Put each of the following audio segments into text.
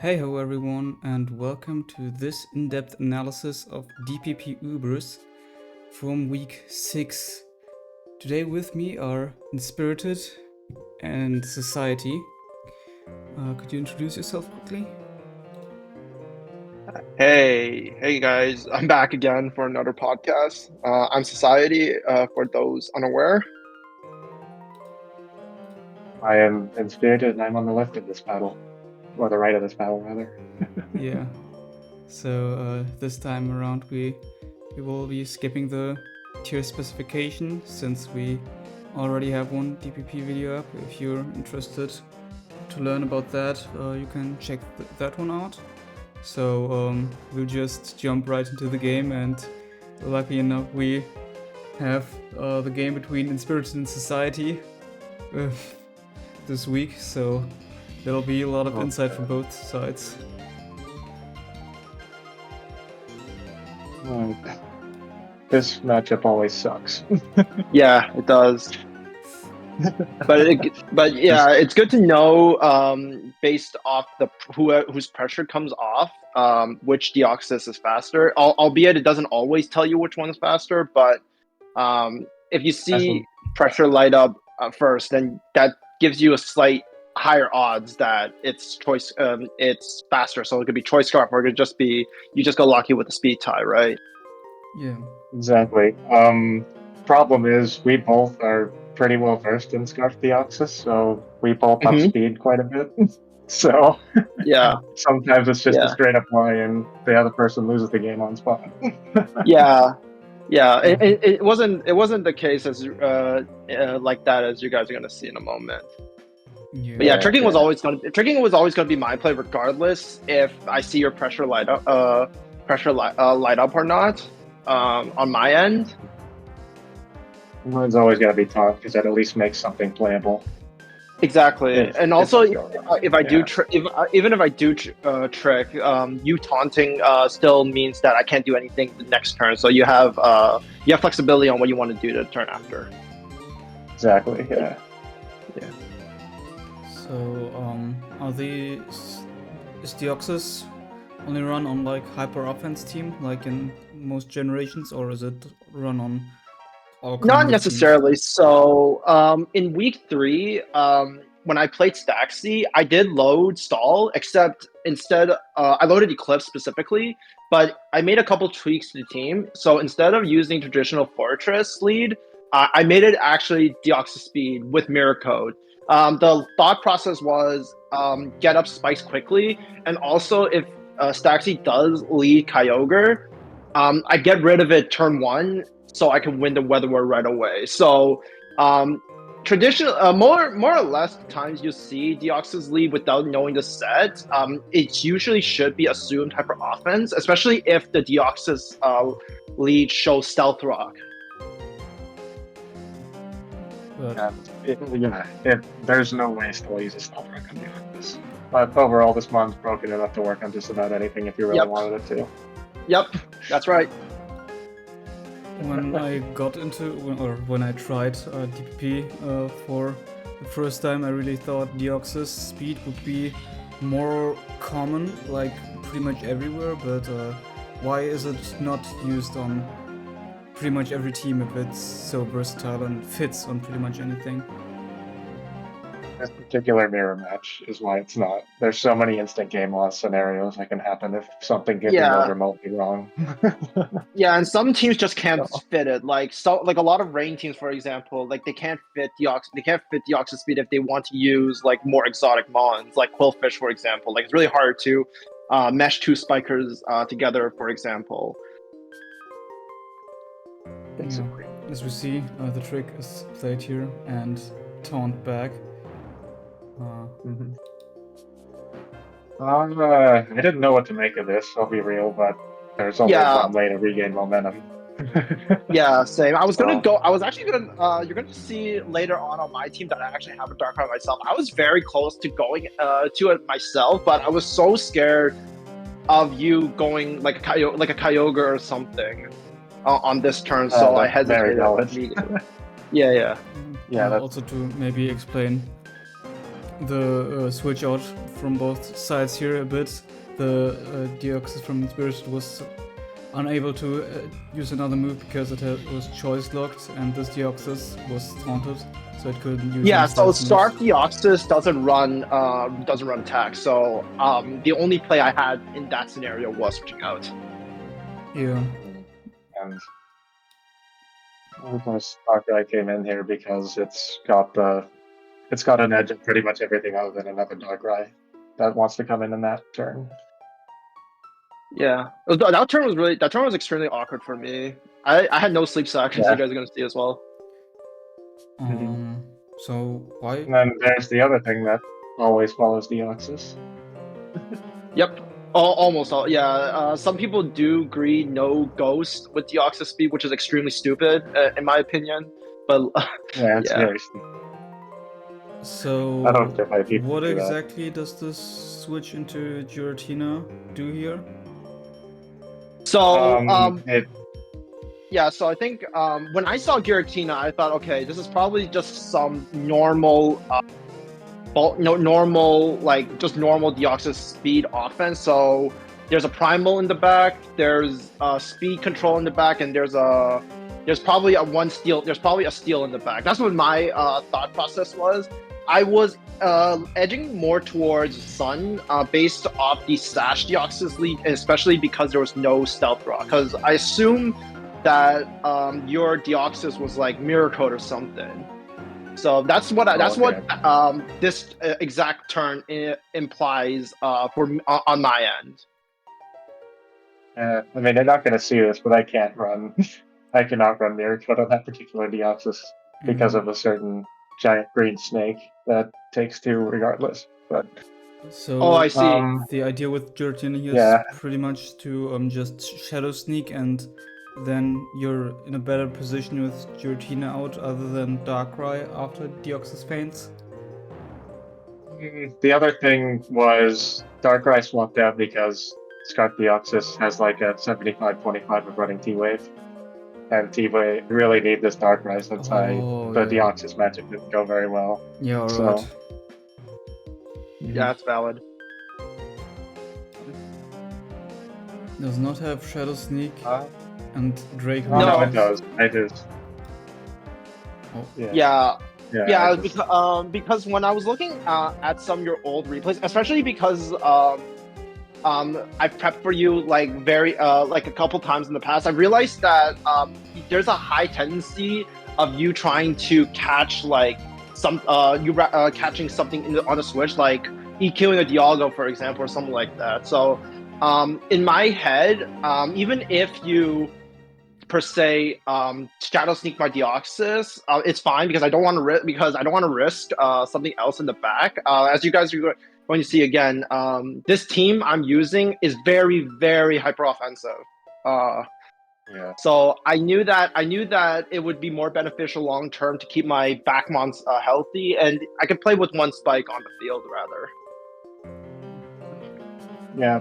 Hey ho everyone, and welcome to this in-depth analysis of DPP Ubers from week 6. Today with me are Inspirited and Society. Could you introduce yourself quickly? Hey guys, I'm back again for another podcast. I'm Society, for those unaware. I am Inspirited and I'm on the left of this paddle. Or the right of this paddle, rather. Yeah. So this time around we will be skipping the tier specification since we already have one DPP video up. If you're interested to learn about that, you can check that one out. So we'll just jump right into the game, and lucky enough we have the game between Inspirited and Society this week, so there'll be a lot of insight from both sides. This matchup always sucks. Yeah, it does. But yeah, it's good to know based off whose pressure comes off, which Deoxys is faster. Albeit it doesn't always tell you which one is faster, but if you see pressure light up first, then that gives you a slight higher odds that it's faster. So it could be choice scarf, or it could just be you just got lucky with the speed tie, right? Yeah. Exactly. Problem is we both are pretty well versed in Scarf Deoxys, so we both up speed quite a bit. So yeah, sometimes it's just a straight up lie and the other person loses the game on spot. yeah. It wasn't the case as like that as you guys are gonna see in a moment. Yeah. But yeah, tricking was always gonna be my play regardless if I see your pressure light up or not on my end. Mine's always gonna be taunt because that at least makes something playable. Exactly, and also if I do even if I do trick, you taunting still means that I can't do anything the next turn. So you have flexibility on what you want to do the turn after. Exactly. Yeah. So is Deoxys only run on like hyper offense team like in most generations, or is it run on all kinds Not of necessarily. teams? So in week 3, when I played Staxi, I did load stall, except instead I loaded Eclipse specifically, but I made a couple tweaks to the team. So instead of using traditional Fortress lead, I made it actually Deoxys speed with mirror code. The thought process was get up spikes quickly, and also if Staxi does lead Kyogre, I get rid of it turn 1 so I can win the weather war right away. So traditional, more or less times you see Deoxys lead without knowing the set. It usually should be assumed hyper offense, especially if the Deoxys lead shows Stealth Rock. There's no way Stall uses Stealth Rock on Deoxys. But overall, this mon's broken enough to work on just about anything if you really wanted it to. Yep, that's right. When I got into, or when I tried DPP for the first time, I really thought Deoxys speed would be more common, like pretty much everywhere, but why is it not used on pretty much every team if it's so versatile and fits on pretty much anything? This particular mirror match is why it's not. There's so many instant game loss scenarios that can happen if something gets remotely wrong. Yeah, and some teams just can't fit it. Like a lot of rain teams, for example, like they can't fit Deoxys speed if they want to use like more exotic mons, like Quillfish, for example. Like it's really hard to mesh 2 spikers together, for example. Basically. As we see, the trick is played here and taunt back. I didn't know what to make of this, I'll be real, but there's only one way to regain momentum. Yeah, same. I was actually gonna you're gonna see later on my team that I actually have a dark card myself. I was very close to going to it myself, but I was so scared of you going like a Kyogre or something on this turn, so I hesitated immediately. Yeah. Also to maybe explain, the switch out from both sides here a bit. The Deoxys from Inspirited was unable to use another move because it was choice locked, and this Deoxys was taunted, so it couldn't use. Yeah, any so stealth Stark moves. Deoxys doesn't run attack. So the only play I had in that scenario was switching out. Yeah. And this Darkrai came in here because it's got an edge of pretty much everything other than another Darkrai that wants to come in that turn. Yeah, that turn was extremely awkward for me. I had no sleep sack, as you guys are gonna see as well. So why? And then there's the other thing that always follows Deoxys. Yep. Almost all. Yeah. Some people do agree no ghost with Deoxys speed, which is extremely stupid, in my opinion. But Yeah, it's yeah. very stupid. So I don't get why people what do that. exactly does this switch into Giratina do here? So Yeah, so I think when I saw Giratina, I thought, okay, this is probably just some normal, normal Deoxys speed offense. So there's a primal in the back, there's speed control in the back, and there's probably a steal in the back. That's what my thought process was. I was edging more towards Sun based off the Sash Deoxys lead, especially because there was no stealth rock. Because I assume that your Deoxys was like Mirror Coat or something. So that's what this exact turn implies on my end. I mean, they're not going to see this, but I can't run. I cannot run Mirror Coat on that particular Deoxys because of a certain giant green snake that takes 2 regardless. But so I see. The idea with Giratina here Yeah. is pretty much to just Shadow Sneak, and then you're in a better position with Giratina out other than Darkrai after Deoxys faints. The other thing was Darkrai swapped out because Scarf Deoxys has like a 75-25 of running T-Wave. And T-Wave really need this Darkrai since the Deoxys magic didn't go very well. Yeah, alright. So, Yeah, that's valid. Does not have Shadow Sneak and Drake. No, it does. I just. Oh. Yeah, because when I was looking at some of your old replays, especially because I've prepped for you like a couple times in the past, I realized that there's a high tendency of you trying to catch like catching something on the switch, like EQing a Dialga, for example, or something like that. So in my head, even if you per se Shadow Sneak my Deoxys, it's fine because I don't want to risk something else in the back. As you guys are going to see again, this team I'm using is very, very hyper offensive. So I knew that it would be more beneficial long term to keep my backmons healthy, and I could play with one spike on the field rather. Yeah,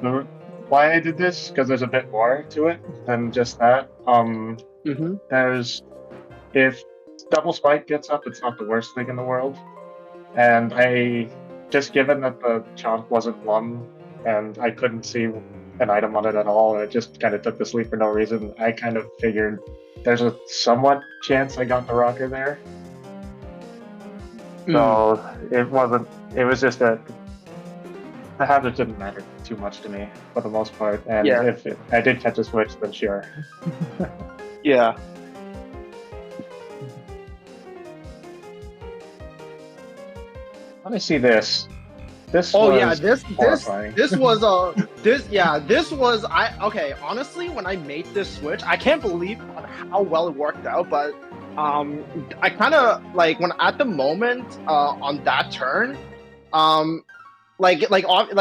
why I did this, because there's a bit more to it than just that. If double spike gets up, it's not the worst thing in the world. And given that the chomp wasn't one, and I couldn't see an item on it at all, and it just kind of took the sleep for no reason, I kind of figured there's a somewhat chance I got the rocker there. So it was just that the hazard didn't matter too much to me for the most part, and if I did catch a switch, then sure. Yeah. Let me see this. This was honestly, when I made this switch, I can't believe how well it worked out, but I kind of like when at the moment on that turn,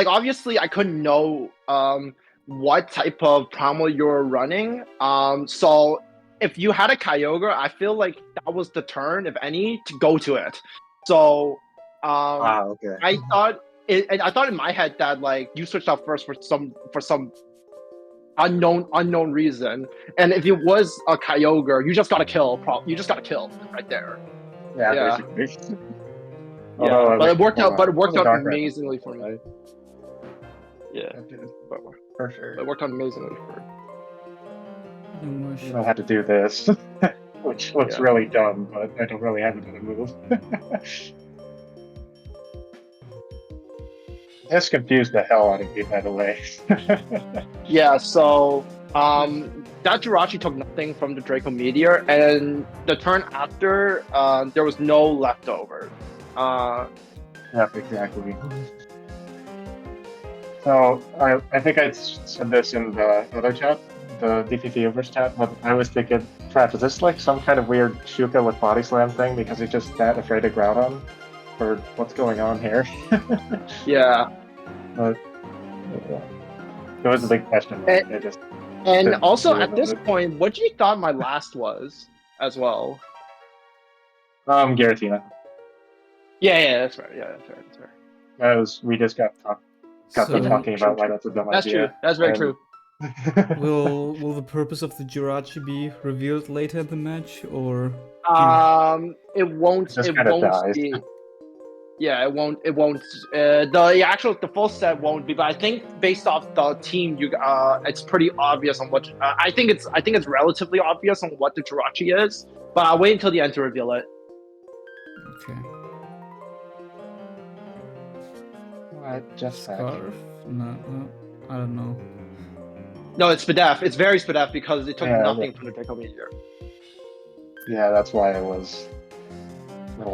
obviously I couldn't know what type of primal you're running. So if you had a Kyogre, I feel like that was the turn, if any, to go to it. So okay. I thought in my head that like you switched out first for some unknown reason, and if it was a Kyogre, you just got to kill. You just got to kill right there. Yeah. Basically. Although, but it worked hold out. But on. it worked The out dark red amazingly was for me. right? Yeah, That did, but for sure. it worked out amazingly for. No wish. I had to do this, which looks Yeah. really dumb, but I don't really have another move. This confused the hell out of me, by the way. Yeah, so that Jirachi took nothing from the Draco Meteor, and the turn after, there was no leftover. Yeah, exactly. So I think I said this in the other chat, the DPP Ubers chat, but I was thinking, Trap, is this like some kind of weird Shuka with body slam thing because he's just that afraid of Groudon? Or what's going on here? Yeah. But yeah. It was a big question mark. I just And didn't also do at this it. point, what do you thought my last was as well? Giratina. Yeah, that's right. Yeah, that's right. We just got So, talking True, about why true. that's a dumb That's idea. true. That's very and- true. will the purpose of the Jirachi be revealed later in the match, or It won't. Just It kinda won't dies. be. Yeah, it won't. It won't. The full set won't be. But I think based off the team, it's pretty obvious on what. I think it's relatively obvious on what the Jirachi is. But I'll wait until the end to reveal it. okay? Just Scarf? No, I don't know. No, it's Spadef. It's very Spadef because it took Yeah, nothing from the Draco Meteor. Yeah, that's why it was.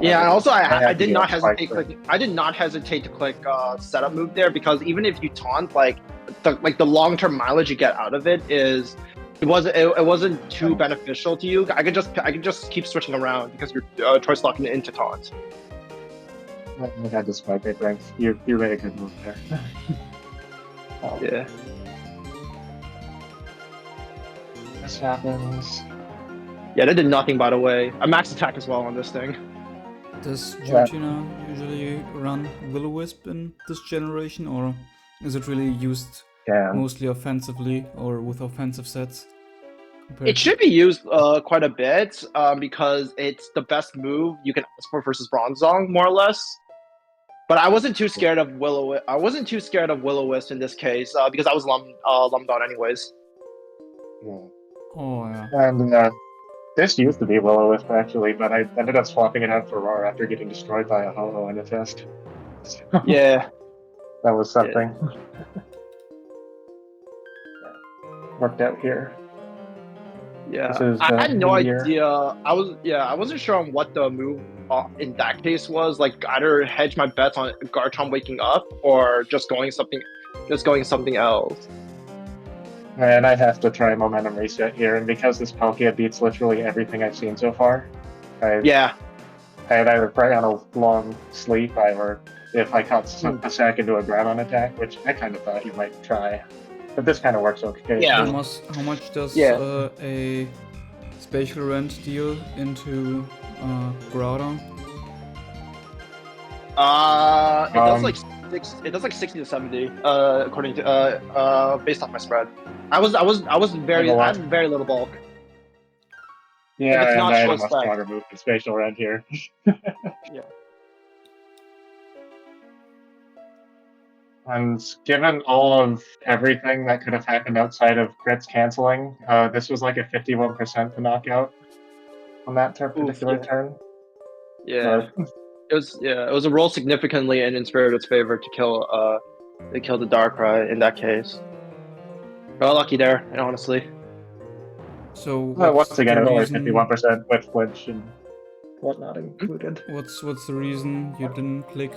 Yeah, and also I had to did be not on spike hesitate. there. I did not hesitate to click setup move there because even if you taunt, the long term mileage you get out of it is it wasn't too beneficial to you. I could just keep switching around because you're choice locking it into taunt. I had to spike, I think. You made a good move there. Yeah. This happens. Yeah, that did nothing by the way. A max attack as well on this thing. Does Yeah. Giratina usually run Will-O-Wisp in this generation, or is it really used Yeah. mostly offensively or with offensive sets? It should be used quite a bit because it's the best move you can ask for versus Bronzong, more or less. But I wasn't too scared of Will-O-Wisp in this case because I was lummed on anyways. Yeah. Oh yeah. And this used to be Will-O-Wisp actually, but I ended up swapping it out for Roar after getting destroyed by a Ho-Oh in a test. Yeah. That was something. Worked out here. Yeah, This is, I had no Meteor. idea. I wasn't sure on what the move in that case was. Like either hedge my bets on Garchomp waking up or just going something else. And I have to try Momentum Reset here, and because this Palkia beats literally everything I've seen so far, Yeah, I'd either pray on a long sleep, or if I caught a sack into a Groudon attack, which I kind of thought he might try. But this kind of works okay. Yeah. How much does Yeah. A spatial rent deal into Groudon? it does like it does like 60 to 70 according to based on my spread. I had very little bulk. Yeah, it's and not I had a short much spec. stronger move than Spatial Rend here. Yeah. And given all of everything that could have happened outside of crits canceling, this was like a 51% to knockout on that particular turn. Yeah. It was a roll significantly in Inspirited's favor to kill the Darkrai in that case. Well, lucky there, honestly. So Once again, the only reason- 51% with flinch and whatnot included. What's the reason you didn't click?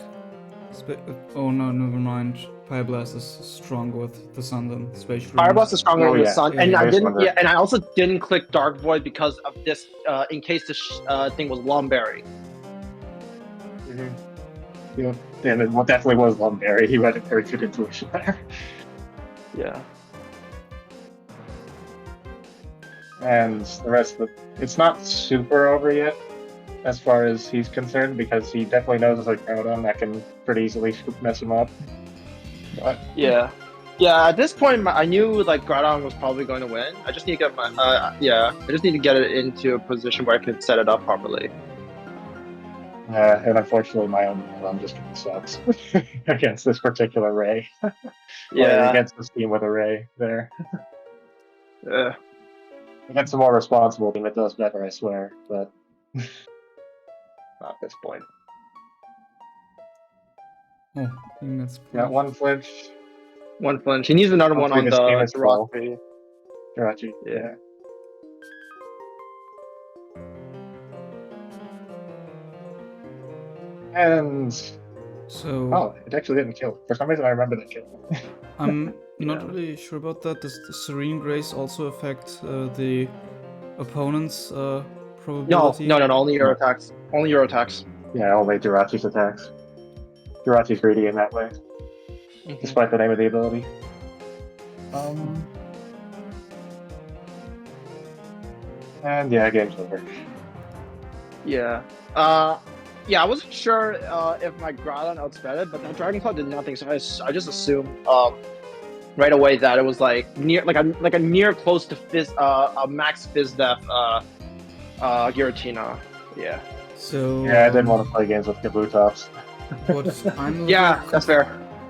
Oh no, never mind. Fire Blast is stronger with the Sun than Spatial Fire Rend. Blast is stronger Oh, than the yeah. Sun, Yeah, and yeah. I I didn't. wondered. Yeah, and I also didn't click Dark Void because of this. In case this thing was Lomberry. Yeah, and it definitely was Lumberry. He had a very good intuition there. Yeah. And the rest of it's not super over yet, as far as he's concerned, because he definitely knows a Groudon that can pretty easily mess him up. But Yeah. Yeah, at this point, I knew like Groudon was probably going to win. I just need to get I just need to get it into a position where I can set it up properly. And unfortunately, my own I'm just getting sucks against this particular Ray. Or Yeah. against this team with a Ray there. Against a more responsible team, it does better, I swear, but not at this point. Oh, I think that's Got one flinch. One flinch. He needs another one Hopefully on this the team is full. Jirachi. Jirachi. Yeah. And So oh, it actually didn't kill. For some reason, I remember that kill. I'm not really sure about that. Does the Serene Grace also affect the opponent's No, probability? only your attacks. Only your attacks. Yeah, only Jirachi's attacks. Jirachi's greedy in that way, despite the name of the ability. And yeah, game's over. Yeah. Yeah, I wasn't sure if my Groudon outsped it, but the Dragon Claw did nothing, so I just assumed right away that it was like a near close to Fizz a max Fizz Def Giratina. Yeah. So Yeah, I didn't want to play games with Kabutops. What I'm Yeah, that's fair.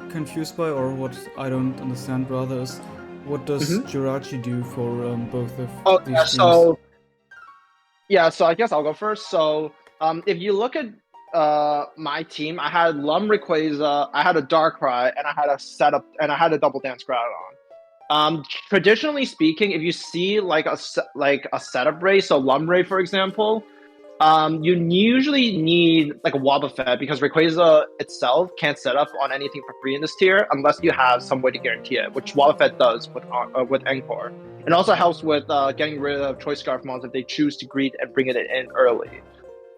confused by, or what I don't understand rather, is what does Jirachi do for both of these Yeah, teams? so I guess I'll go first. So if you look at my team, I had Lum Rayquaza, I had a Darkrai, and I had a Double Dance Groudon. Traditionally speaking, if you see like a setup Ray, so Lumray for example, you usually need like a Wobbuffet because Rayquaza itself can't set up on anything for free in this tier unless you have some way to guarantee it, which Wobbuffet does with Encore. It also helps with getting rid of Choice Scarf mons if they choose to greet and bring it in early.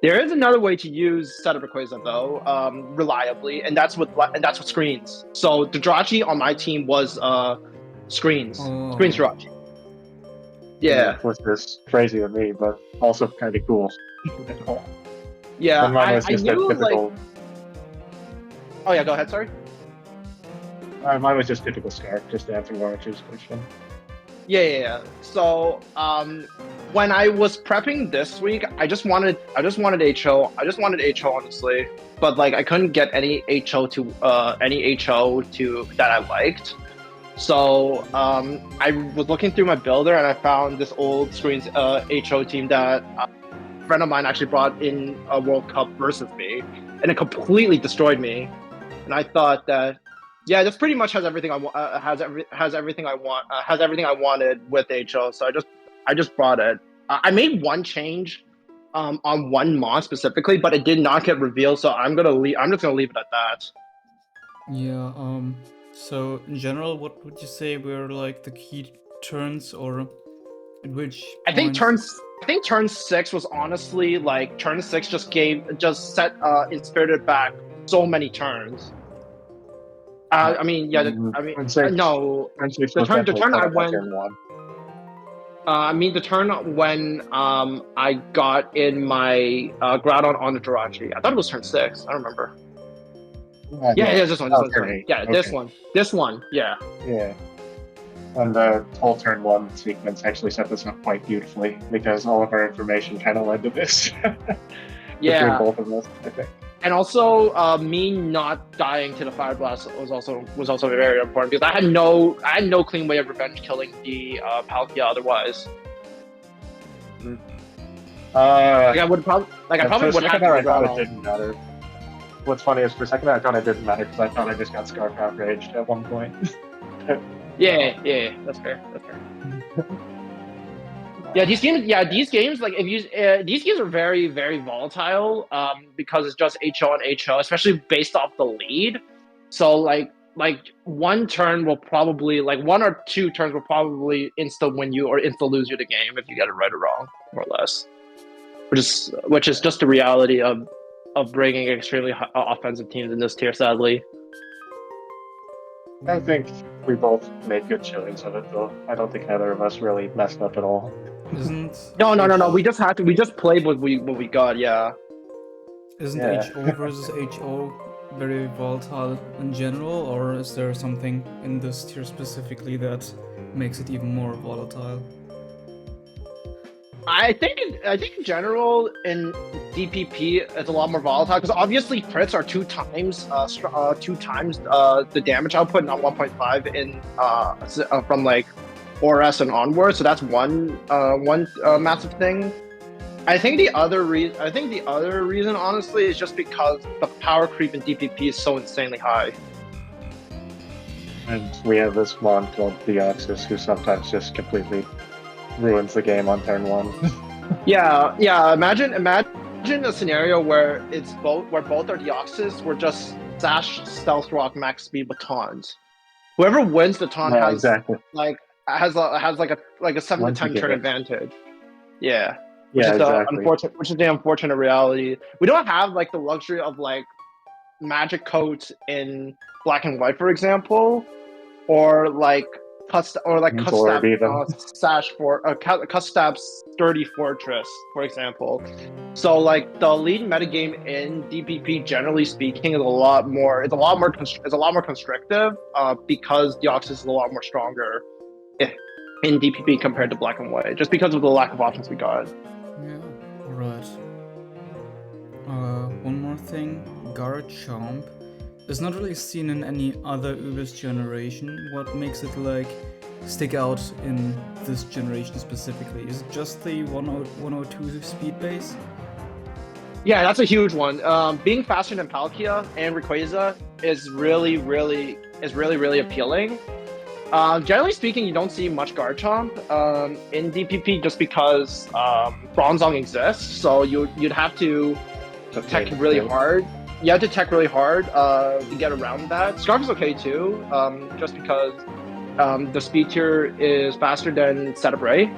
There is another way to use setup Rayquaza though, reliably, and that's with screens. So the Jirachi on my team was screens Jirachi. Yeah. Which is crazy to me, but also kind of cool. Yeah, and mine was just I knew typical. like. Oh yeah, go ahead. Sorry. Mine was just typical Scarf, just answering Waruchuu's question. Yeah. So when I was prepping this week, I just wanted HO. I just wanted HO honestly, but like I couldn't get any HO to that I liked. So I was looking through my builder and I found this old screens HO team that a friend of mine actually brought in a World Cup versus me, and it completely destroyed me. And I thought that, yeah, this pretty much has everything I want. Has everything I wanted with HO. So I just brought it. I made one change on one mod specifically, but it did not get revealed. So I'm just gonna leave it at that. Yeah. So in general, what would you say were like the key turns, or at which I think points? turn 6 was honestly like turn 6 just set Inspirited back so many turns. I mean, yeah. Turn six, no. Turn 6 The was turn definitely I set up by went. turn 1. I mean, the turn when I got in my Groudon on the Jirachi. I thought it was turn 6. I don't remember. Yeah, this one. Yeah, okay. This one. Yeah. Yeah. And the whole turn 1 sequence actually set this up quite beautifully because all of our information kind of led to this. Yeah. Between both of us, I think. And also, me not dying to the Fire Blast was also very important because I had no clean way of revenge killing the Palkia otherwise. I probably would have. I thought it didn't matter. What's funny is for a second I thought it didn't matter because I thought I just got Scarf outraged at one point. Yeah, that's fair. Yeah, these games like these games are very, very volatile because it's just HO and HO, especially based off the lead. So like one turn will probably one or two turns will probably insta win you or insta lose you the game if you get it right or wrong, more or less. Which is just the reality of bringing extremely offensive teams in this tier, sadly. I think we both made good showings of it, though. I don't think either of us really messed up at all. No. We just played what we got. Yeah. Isn't HO versus HO very volatile in general, or is there something in this tier specifically that makes it even more volatile? I think in general in DPP it's a lot more volatile because obviously crits are two times the damage output, not 1.5 in from like ORS and onward. So that's one massive thing. I think the other reason honestly is just because the power creep in DPP is so insanely high. And we have this mon called Deoxys who sometimes just completely ruins the game on turn 1. Yeah. Imagine a scenario where both are Deoxys, where just Sash Stealth Rock max speed with taunt. Whoever wins the taunt Yeah, has exactly. has like a 7 to Once you 10 get turn it. advantage. Yeah. Yeah, exactly. Which is the unfortunate reality. We don't have like the luxury of like magic coats in black and white, for example, or like Orb even. Sash for Custab's Sturdy Fortress, for example. So like the lead metagame in DPP, generally speaking, is a lot more constrictive because Deoxys is a lot more stronger in DPP compared to black and white, just because of the lack of options we got. Yeah, alright. One more thing, Garchomp is not really seen in any other Ubers generation. What makes it like stick out in this generation specifically? Is it just the 102 speed base? Yeah, that's a huge one. Being faster than Palkia and Rayquaza is really appealing. Generally speaking, you don't see much Garchomp in DPP just because Bronzong exists. So you'd have to tech really hard. You have to tech really hard to get around that. Scarf is okay too, just because the speed tier is faster than Setup Ray.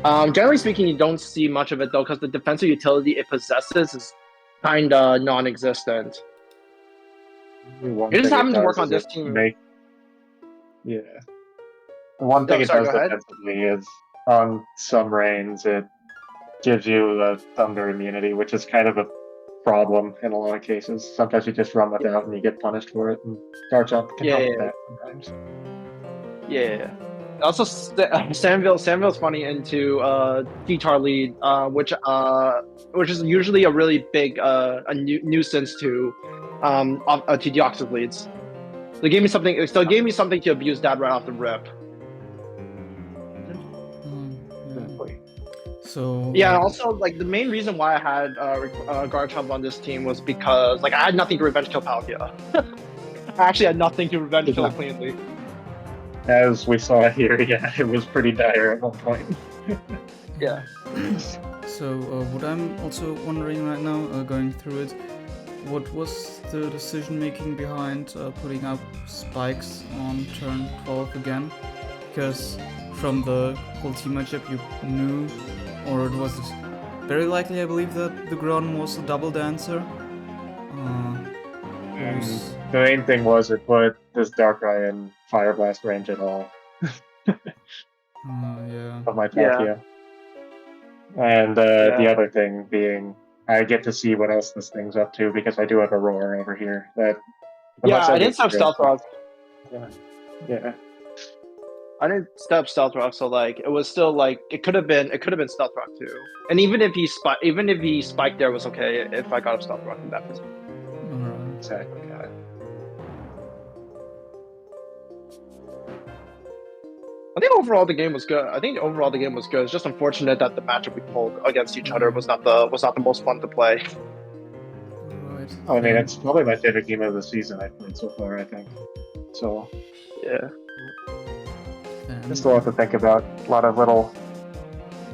Generally speaking, you don't see much of it though, because the defensive utility it possesses is kinda non-existent. It just happened to work on this team. Yeah. The one thing it Sorry, does go ahead. defensively is on some reigns it gives you the thunder immunity, which is kind of a problem in a lot of cases. Sometimes you just run without and you get punished for it, and Garchomp can help with that sometimes. Yeah. Also, Samville's funny into Guitar lead, which is usually a really big nuisance to Deoxys leads. They gave me something. It still gave me something to abuse that right off the rip. Exactly. So Yeah, also like the main reason why I had Garchomp on this team was because like I had nothing to revenge kill Palkia. I actually had nothing to revenge kill cleanly. As we saw here, yeah, it was pretty dire at one point. Yeah. So what I'm also wondering right now, going through it, what was the decision making behind putting up spikes on turn 12 again? Because from the whole team matchup you knew, or it was very likely, I believe, that the ground was a double dancer. The main thing was it put this Darkrai in Fire Blast range at all. Yeah. Of my Palkia. And the other thing being, I get to see what else this thing's up to because I do have a roar over here. That I didn't have Stealth Rock. Yeah. I didn't step Stealth Rock, so like it was still like it could have been Stealth Rock too. And even if he spiked there was okay if I got a Stealth Rock in that position. Exactly. Yeah. I think overall the game was good. It's just unfortunate that the matchup we pulled against each other was not the most fun to play. Right. I mean, it's probably my favorite game of the season I've played so far, I think. So yeah. Just a lot to think about. A lot of little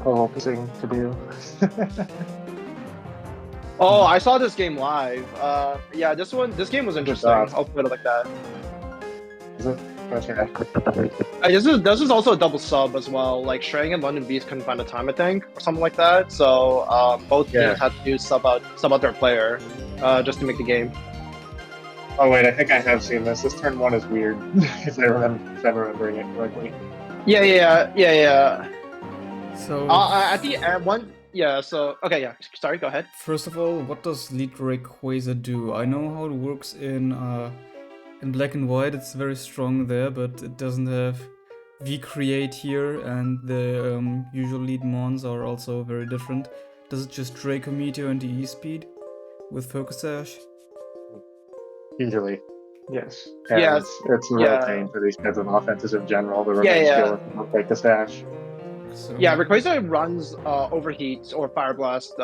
puzzling to do. Oh, I saw this game live. Yeah, this game was interesting. I'll put it like that. Is it? This is also a double sub as well. Like Shrang and London Beast couldn't find a time, I think, or something like that. So both teams had to do sub out their player just to make the game. Oh wait, I think I have seen this. This turn 1 is weird, if I'm remembering it correctly. Yeah. So at the end, one. Yeah. So okay. Yeah. Sorry. Go ahead. First of all, what does lead Rayquaza do? I know how it works in black and white. It's very strong there, but it doesn't have V create here and the usual lead mons are also very different. Does it just Draco Meteor and the E speed with Focus Sash? Usually, yes. And Yes, it's a yeah. real pain for these kinds of offenses in general. The Yeah, remain yeah. skill will take the stash. So, Yeah, Rayquaza runs Overheat or Fire Blast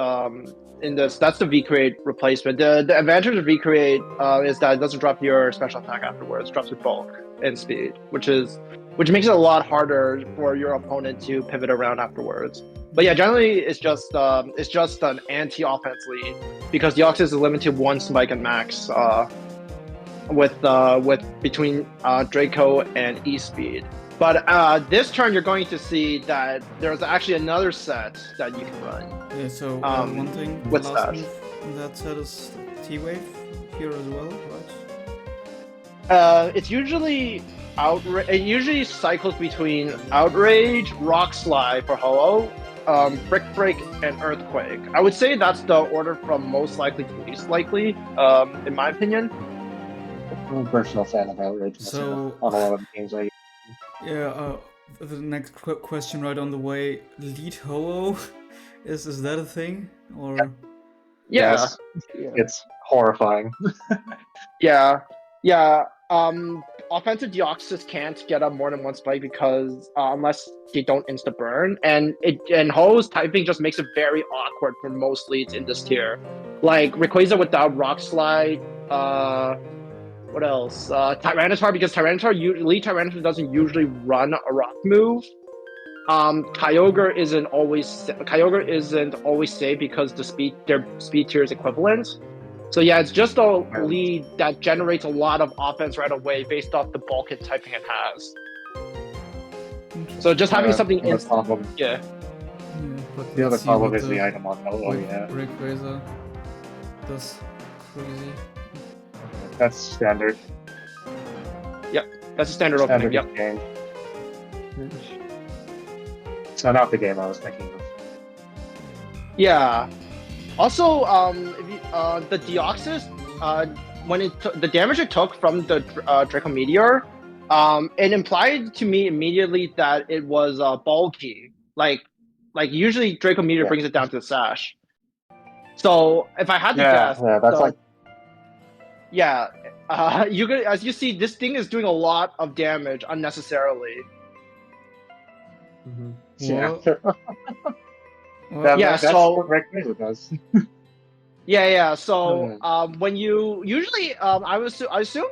in this. That's the V create replacement. The advantage of V create is that it doesn't drop your special attack afterwards. It drops your bulk and speed, which makes it a lot harder for your opponent to pivot around afterwards. But yeah, generally it's just an anti-offense lead because Deoxys is limited to one spike at max with between Draco and E speed. But this turn, you're going to see that there's actually another set that you can run. yeah, so one thing, the with last Sash. move in that set is T-Wave here as well, right? It's usually It usually cycles between Outrage, Rock Slide for Ho-Oh, Brick Break, and Earthquake. I would say that's the order from most likely to least likely, in my opinion. I'm a personal fan of Outrage. So- on a lot of the games I Yeah, the next question right on the way. Lead Ho-Oh, is that a thing? Or Yeah. Yes. It's horrifying. Yeah. Offensive Deoxys can't get up more than one spike because unless they don't insta burn, and Ho-Oh's typing just makes it very awkward for most leads in this tier. Like Rayquaza without Rock Slide, what else? Tyranitar, because lead Tyranitar doesn't usually run a rock move. Kyogre isn't always safe because their speed tier is equivalent. So yeah, it's just a lead that generates a lot of offense right away based off the bulk hit typing it has. So just having something the instant, problem, yeah. but the other let's see problem what is the item on Ho-Oh, with yeah. Rayquaza does crazy. That's standard. That's a standard opening. Yep. Game. So not the game I was thinking of. Yeah. Also, the Deoxys, when the damage it took from the Draco Meteor, it implied to me immediately that it was bulky. Like usually Draco Meteor brings it down to the sash. So if I had to guess, that's like as you see, this thing is doing a lot of damage unnecessarily. yeah. Well, That's so- what Rayquaza does. Yeah. So when you usually, I assume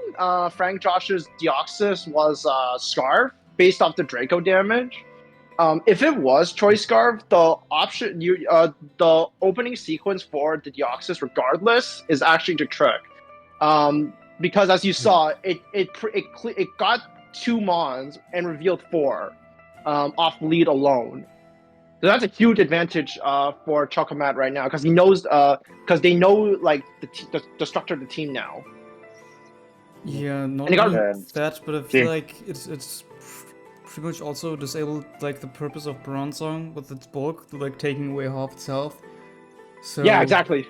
frankjosh's Deoxys was Scarf based off the Draco damage. If it was Choice Scarf, the opening sequence for the Deoxys, regardless, is actually the trick. Because as you saw, it got 2 Mons and revealed 4 off lead alone. So that's a huge advantage for Chocomat right now because he knows because they know like the structure of the team now. yeah, not And it got- only that, but I feel Yeah. like it's pretty much also disabled like the purpose of Bronzong with its bulk, like taking away half its health. So Yeah, exactly.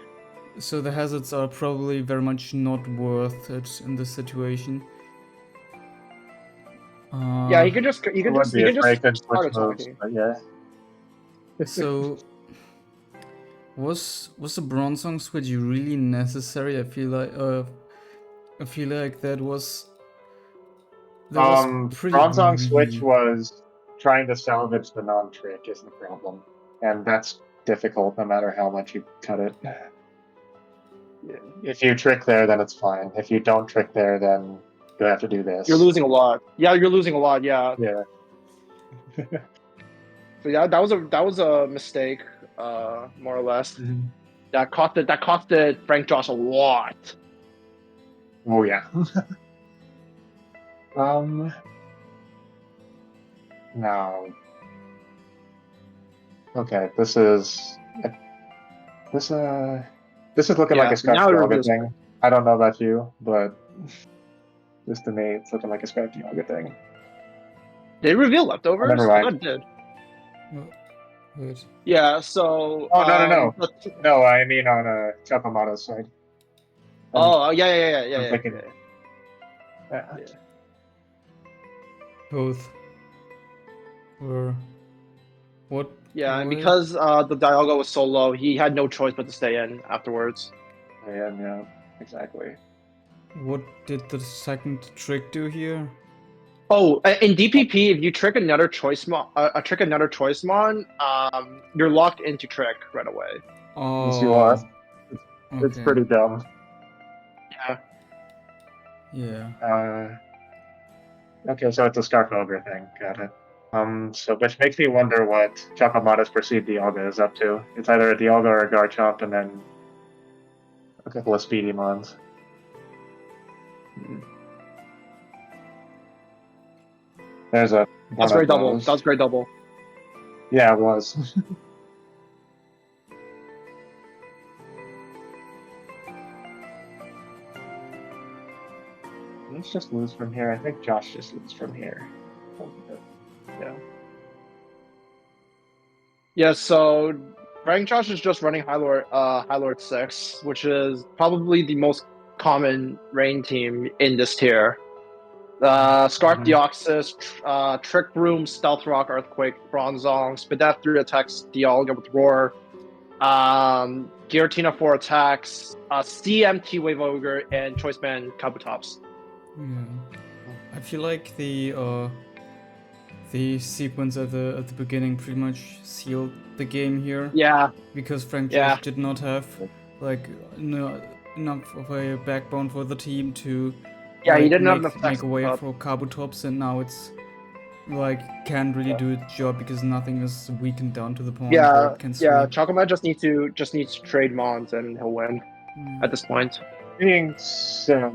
So the hazards are probably very much not worth it in this situation. Yeah, you can just It would be a break and start switch moves, attacking. but yeah. So was the Bronzong switch really necessary? I feel like that was pretty Bronzong switch greedy. was trying to salvage the non-trick is the problem, and that's difficult no matter how much you cut it. If you trick there, then it's fine. If you don't trick there, then you have to do this. You're losing a lot. Yeah, you're losing a lot. Yeah. Yeah. So yeah, that was a mistake, more or less. That costed Frank Josh a lot. Oh yeah. Now. Okay, this is looking like Yeah, a Scratch now it Yoga reveals- thing. I don't know about you, but just to me, it's looking like a Scratch Yoga thing. Did it reveal leftovers? Never I mind. thought it did. Wait. Yeah. So. Oh, no. but- No, I mean on Chapamato's side. Oh yeah. I'm thinking- Yeah. Yeah. Both. Or what? Yeah, and why? because the Dialga was so low, he had no choice but to stay in afterwards. And yeah, exactly. What did the second trick do here? Oh, in DPP, if you trick another choice mon, you're locked into trick right away. Yes, you are. Oh, It's okay. pretty dumb. Yeah. Yeah. Okay, so it's a Scarf Ogre thing. Got it. So which makes me wonder what Chocomata's perceived Dialga is up to. It's either a Dialga or a Garchomp, and then a couple of Speedy Mons. There's a That's one very of double. those. That was very double. Yeah, it was. Let's just lose from here. I think Josh just loses from here. Yeah. Yeah, so frankjosh is just running High Lord 6, which is probably the most common rain team in this tier. Scarf Mhm. Deoxys, Trick Room, Stealth Rock, Earthquake, Bronzong, Spadef 3 attacks Dialga with Roar, Giratina 4 attacks, CMT Wave Ogre, and Choice Band Kabutops. Yeah. I feel like the sequence at the beginning pretty much sealed the game here. Yeah, Because Frank yeah. Josh did not have like enough of a backbone for the team to Yeah, he like didn't have make enough make a way up. for Kabutops, and now it's like can't really do its job because nothing is weakened down to the point where Yeah, it can yeah. sweep. Chocomat just needs to trade Mons and he'll win at this point. Being said,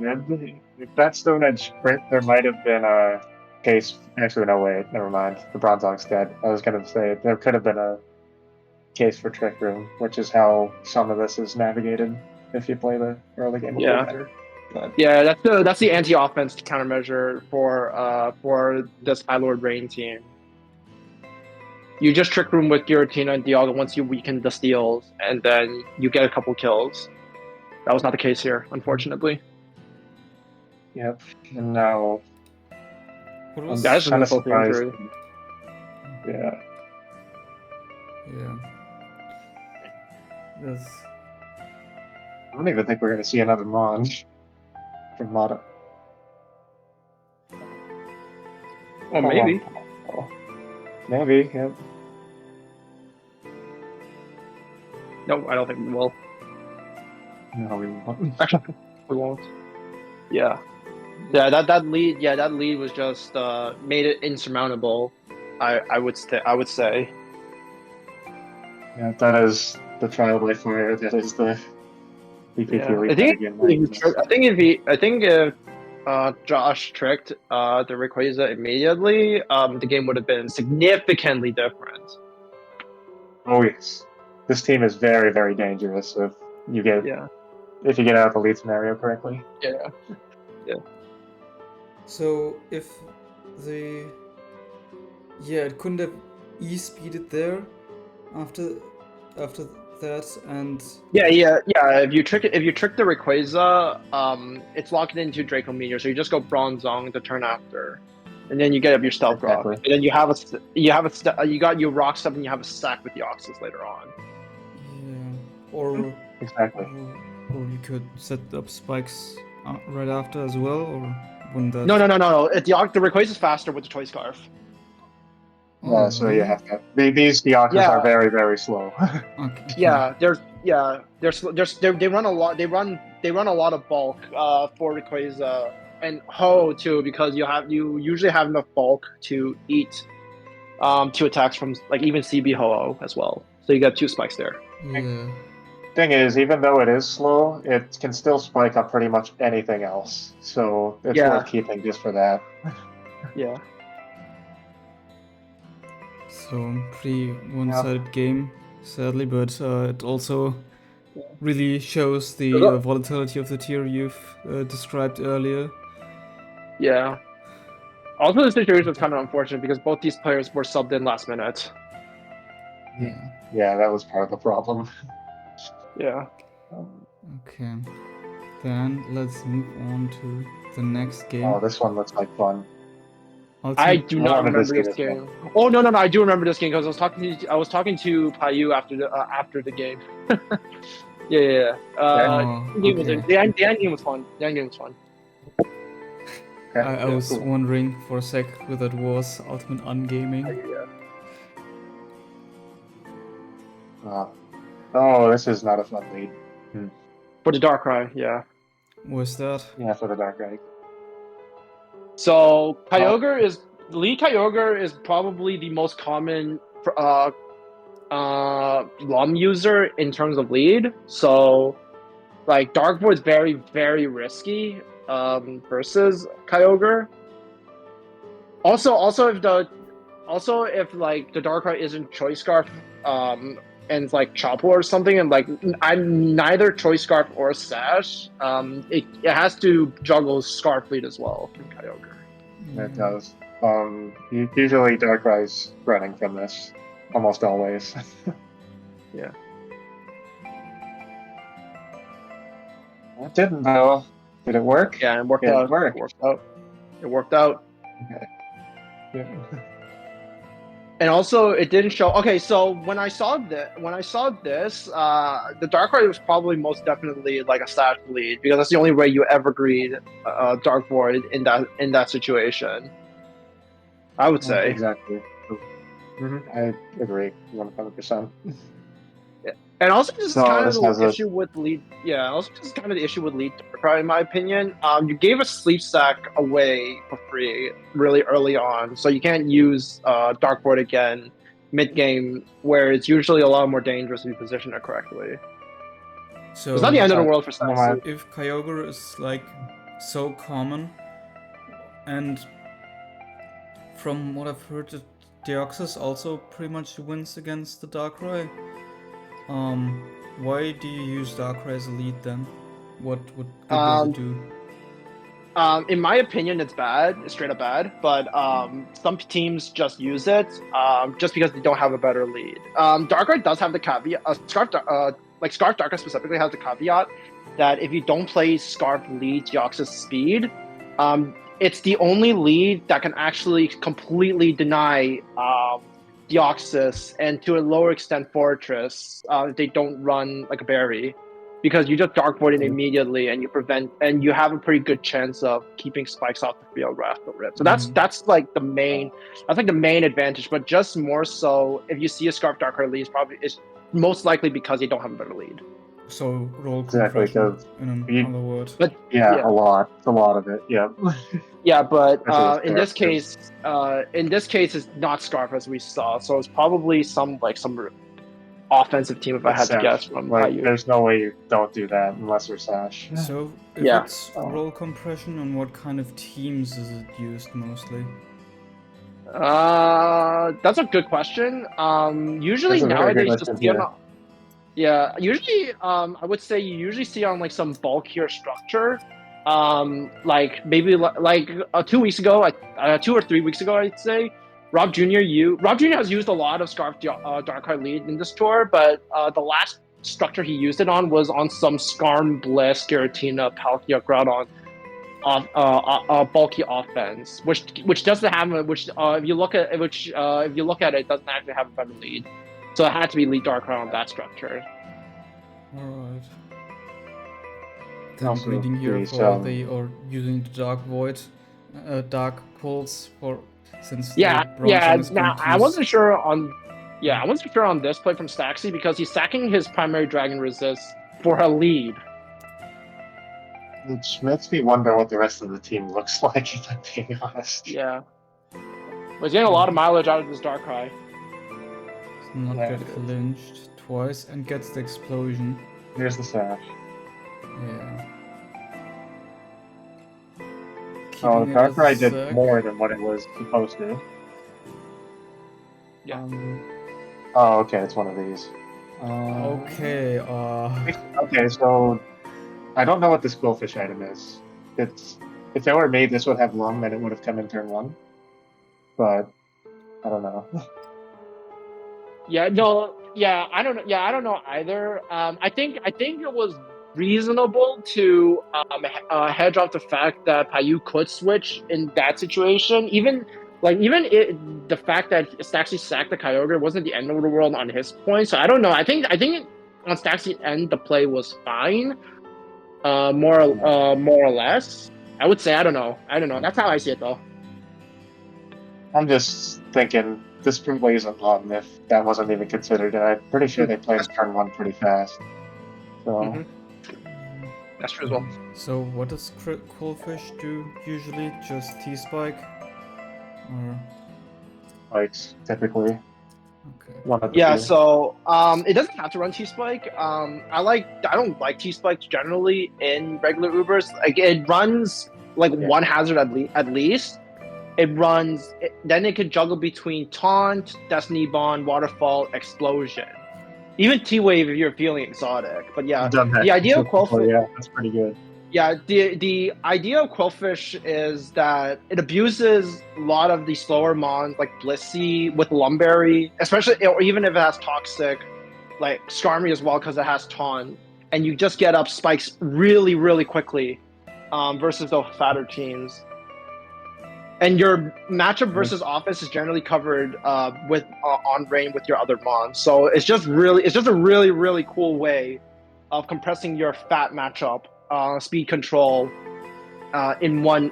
if that Stone Edge sprint, there might have been a case. Actually, no, wait, never mind. The Bronzong's dead. I was going to say there could have been a case for Trick Room, which is how some of this is navigated if you play the early game a little better. But Yeah, that's the anti-offense countermeasure for this High Lord Rain team. You just Trick Room with Giratina and Dialga once you weaken the steals, and then you get a couple kills. That was not the case here, unfortunately. yep, and now What I'm was Yeah, this is kind an of insult to surprised. injury. Yeah, yeah. That's I don't even think we're going to see another Mon from Mata. Well, maybe. Maybe, yep. No, I don't think we will. No, we won't. Actually, we won't. Yeah. Yeah, that lead was just made it insurmountable. I would say. Yeah, that is the trial by fire. That is the DPP Yeah, Elite metagame. I think if Josh tricked the Rayquaza immediately, the game would have been significantly different. Oh yes, this team is very, very dangerous if you get Yeah. out of the lead scenario correctly. Yeah. so if the it couldn't have e-speeded there after that, and Yeah. If you trick the Rayquaza, it's locked into Draco Meteor, so you just go Bronzong the turn after, and then you get up your Stealth Rock, Exactly. and then you got your Rock Step, and you have a stack with Deoxys later on. yeah, or Exactly. or you could set up spikes right after as well, or wouldn't that? No. The Rayquaza is faster with the Choice Scarf. Oh, So really? you have to. These Deoxys Yeah. are very, very slow. Okay. Yeah, they run a lot. They run a lot of bulk for Rayquaza and Ho too, because you usually have enough bulk to eat 2 attacks from like even CB Ho as well. So you got 2 spikes there. Yeah. Thing is, even though it is slow, it can still spike up pretty much anything else. So it's Yeah. worth keeping just for that. Yeah. So pretty one-sided game, sadly, but it also really shows the volatility of the tier you've described earlier. Yeah. Also, the situation was kind of unfortunate because both these players were subbed in last minute. Yeah, that was part of the problem. Yeah. Okay. Then let's move on to the next game. Oh, this one looks like fun. I do I not wanted to remember see this this game. Oh no, I do remember this game because I was talking to Piyu after the game. Yeah. Oh, The game was okay. the end game was fun. The end game was fun. Okay, I yeah, was cool. wondering for a sec who that was. Ultimate Ungaming. Oh, this is not a fun lead. For the Darkrai, yeah. Was that? Yeah, for the Darkrai. So Lead Kyogre is probably the most common LOM user in terms of lead. So like Dark Void is very, very risky versus Kyogre. Also if like the Darkrai isn't Choice Scarf and it's like Chopper or something, and like I'm neither Choice Scarf or Sash, it has to juggle Scarf lead as well from Kyogre. It does. Usually Darkrai's running from this, almost always. Yeah. It didn't though. Did it work? Yeah, it worked It out. worked. It worked out. Okay. Yeah. And also, it didn't show. Okay, so when I saw this, the Darkrai was probably most definitely like a Sash lead because that's the only way you ever greed Dark Void in that situation. I would say. Exactly. I agree 100%. And also, just So kind of this the has a- issue with lead. Yeah, also just kind of the issue with lead Darkrai, in my opinion. You gave a sleep sack away for free really early on, so you can't use Dark Void again mid game, where it's usually a lot more dangerous if you position it correctly. So It's not the end of the world for Staxi. if Kyogre is like so common, and from what I've heard, Deoxys also pretty much wins against the Darkrai. Why do you use Darkrai as a lead then? What good does it do? In my opinion, it's bad. It's straight up bad. But some teams just use it just because they don't have a better lead. Darkrai does have the caveat. Scarf Darkrai specifically has the caveat that if you don't play Scarf lead Deoxys speed, it's the only lead that can actually completely deny Deoxys and to a lower extent Fortress. They don't run like a berry. Because you just Dark Void it immediately, and you have a pretty good chance of keeping spikes off the field right after the rip. So that's like the main advantage. But just more so, if you see a Scarf Darkrai lead, it's most likely because you don't have a better lead. So roll Exactly, compression, because in other words. But yeah, a lot of it. Yeah. Yeah, but Especially in this case, it's not Scarf as we saw. So it's probably some offensive team if I had to guess from Piyu. There's no way you don't do that unless you're Sash. So if Yeah. it's roll compression, on what kind of teams is it used mostly? That's a good question. Usually That's a very good nowadays question, just see on, yeah, usually I would say you usually see on like some bulkier structure. Like maybe like 2 weeks ago, 2 or 3 weeks ago, I'd say. Rob Jr. has used a lot of Scarf Darkrai lead in this tour, but the last structure he used it on was on some Skarm, Bliss, Giratina, Palkia, Groudon bulky offense, which doesn't have if you look at it doesn't actually have a better lead, so it had to be lead Darkrai on that structure. Alright. Then Also, reading here please, for they are using the Dark Void, Dark Pulse for since the bronze is Now I wasn't sure on this play from Staxi because he's sacking his primary Dragon Resist for a lead. It makes me wonder what the rest of the team looks like, if I'm being honest. Yeah. But he's getting a lot of mileage out of this Darkrai. Not get flinched twice and gets the explosion. Here's the Sash. Yeah. Oh, Keeping it as Darkrai a did sec. more than what it was supposed to. Yeah. Oh, okay, it's one of these. Okay, Okay, so I don't know what this Quillfish item is. If it were me, this would have Lung, then it would have come in turn 1. But I don't know. I don't know. Yeah, I don't know either. I think it was reasonable to hedge off the fact that Piyu could switch in that situation. Even Like even the fact that Staxi sacked the Kyogre wasn't the end of the world on his point. So I don't know. I think on Staxi's end the play was fine. More or less. I would say I don't know. That's how I see it though. I'm just thinking this probably isn't Lum if that wasn't even considered, and I'm pretty sure they played turn 1 pretty fast. So Mhm. That's true as well. So what does Quillfish do usually? Just T-Spike? Or spikes typically okay. one of the Yeah, two. so it doesn't have to run T-Spike. I don't like T-Spike generally in regular Ubers. Like it runs like one hazard at least. Then it could juggle between Taunt, Destiny Bond, Waterfall, Explosion. Even T-Wave if you're feeling exotic. But yeah, I've done that the idea of before, Quillfish. yeah, that's pretty good. Yeah, the idea of Quillfish is that it abuses a lot of the slower mons like Blissey with Lumberry, especially or even if it has Toxic, like Skarmory as well because it has Taunt, and you just get up spikes really really quickly, versus the fatter teams. And your matchup versus offense is generally covered with on rain with your other mons. So it's just a really really cool way of compressing your fat matchup, speed control, in one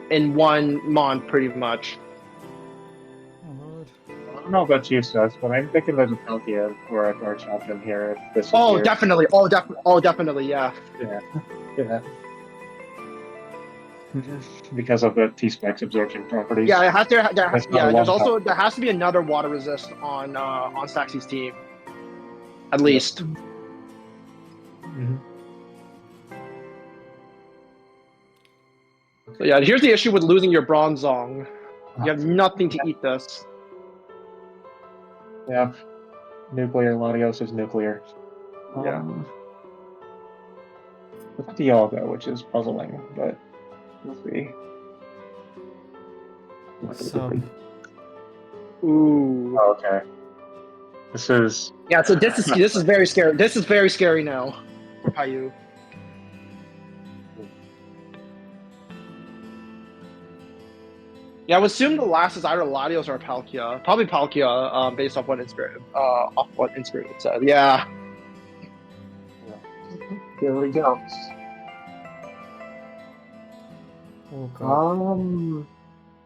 mon pretty much. Alright. I don't know about you, Sus, but I'm thinking there's a Palkia or a Garchomp in here if this is Oh, here. definitely. Definitely. Yeah. Yeah. Because of the T-Spike's absorption properties. Yeah, it has to. That's not Yeah, a there's long also there has to be another water resist on Staxi's team, at least. So yeah, here's the issue with losing your Bronzong. You have nothing to eat this. Yeah. Nuclear, Latios is nuclear. Yeah. With Dialga, which is puzzling, but we'll see. Sub. Ooh. Oh, okay. This is Yeah. So this is very scary. This is very scary now for Piyu. Yeah, I would assume the last is either Latios or Palkia. Probably Palkia, based off what Inspirited said. Yeah. Here we go. Oh god.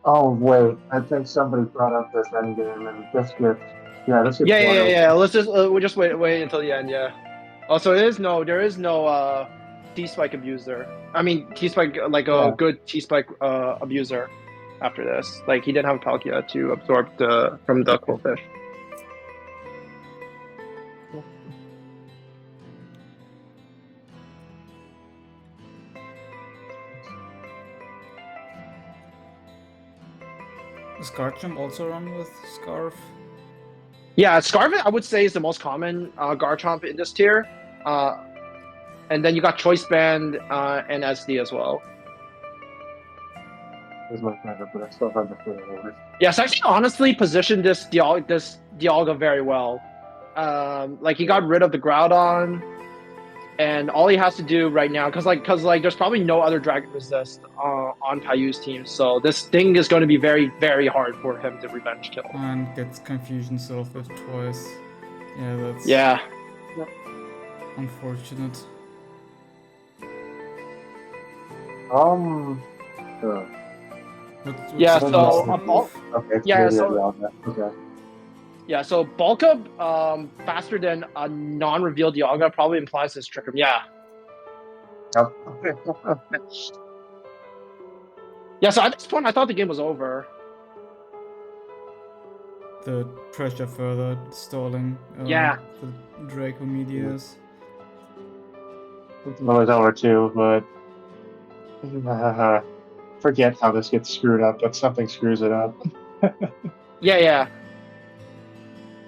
Oh wait, I think somebody brought up this endgame, and this gets Yeah. Let's just we'll just wait until the end. Yeah. Also, there is no T-Spike abuser. I mean T-Spike like a good T-Spike abuser. After this, like he didn't have Palkia to absorb from the Quillfish. Does Garchomp also run with Scarf? Yeah, Scarf I would say is the most common Garchomp in this tier, and then you got Choice Band and SD as well. my favorite, but I still have the feeling over. Yeah, it's actually honestly positioned this Dialga very well. Like he got rid of the Groudon, and all he has to do right now, because there's probably no other Dragon Resist on Payu's team, so this thing is going to be very very hard for him to revenge kill. And gets Confusion Self with twice. Yeah, that's unfortunate. Yeah, so so bulk up faster than a non-revealed Dialga probably implies his Trick Room. Yeah. Yeah, so at this point I thought the game was over. The pressure further stalling Yeah. the Draco Meteors. Well, it's over too, but forget how this gets screwed up, but something screws it up. Yeah.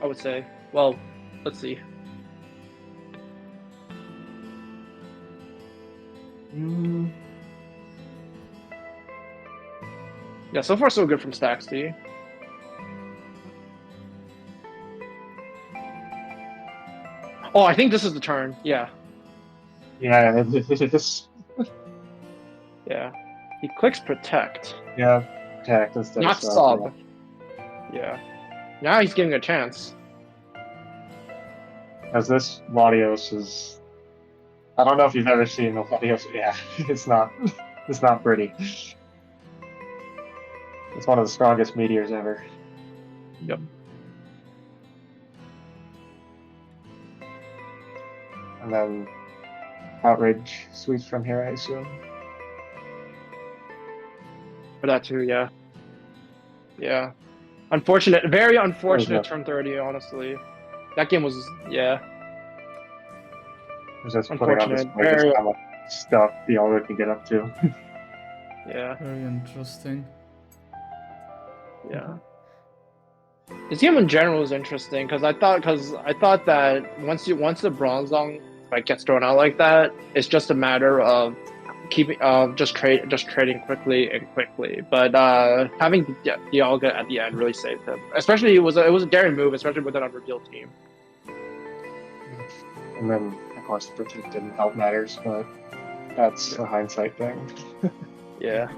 I would say. Well, let's see. Yeah, so far so good from Staxi. Oh, I think this is the turn. Yeah. Yeah, this. Yeah. He clicks protect. Yeah, protect instead Not of sub. sub. Yeah. Now he's getting a chance. As this Latios is, I don't know if you've ever seen a Latios. Yeah, it's not pretty. It's one of the strongest meteors ever. Yep. And then Outrage sweeps from here, I assume. For that too, yeah. Yeah. Unfortunate, very unfortunate that? turn 30, honestly. That game was, yeah. Just putting on Unfortunate. display just how much stuff the Alder can get up to. Yeah, Very interesting. yeah. This game in general is interesting because I thought that once the Bronzong like gets thrown out like that, it's just a matter of keeping just trading quickly. But having Dialga at the end really saved him. Especially it was a daring move, especially with an unrevealed team. And then, of course, the protect didn't help matters, but that's a hindsight thing. Yeah.